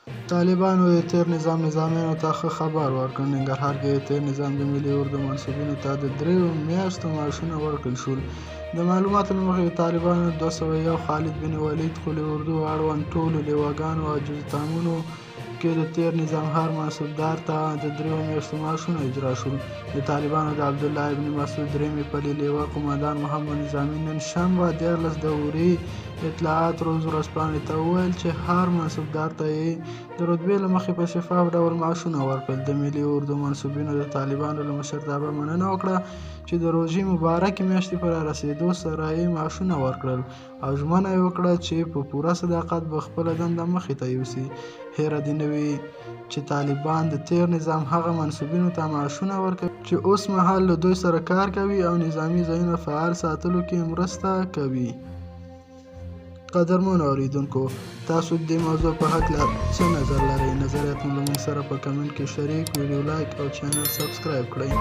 طالبانو د تیر نظام نظامیانو ته ښه خبر ورکړ. ننګرهار کې د تیر نظام د ملي اردو منصبینو ته د 3 میاشتو معاشونه ورکړل شول. د معلوماتو له مخې د طالبانو 201 خالد بن ولید خو له اردو اړوند ټولو لیواګانو او جزتامونو کې د تیر نظام هر منصبدار ته د 3 میاشتو معاشونه اجرا شول. د طالبانو د عبدالله ابن مسعود درېمې پلې لیوا قومندان محمد نظامي نن شنبه 14 د وري اطلاعات روز ورځپاڼې ته وویل چې هر منصبدار ته یې د رتبې له مخې په شفاف ډول معاشونه ورکړل. د ملي اردو منصبینو د طالبانو له مشرتابه مننه وکړه چې د روژې مبارکې میاشتې په رارسېدو سره یې معاشونه ورکړل او ژمنه یې وکړه چې په پوره صداقت به خپله دنده مخې ته یوسي. هیره دې نه وي چې طالبان د تیر نظام هغه منصبینو ته معاشونه ورکوي چې اوس مهال له دوی سره کار کوي او نظامي ځایونه فعال ساتلو کې مرسته کوي. قدرمنو اوریدونکو، تاسو د دې موضوع په هکله څه نظر لرئ؟ نظریات مو له موږ سره په کمنټ کې شریک، ویډیو لایک او چینل سبسکرایب کړئ.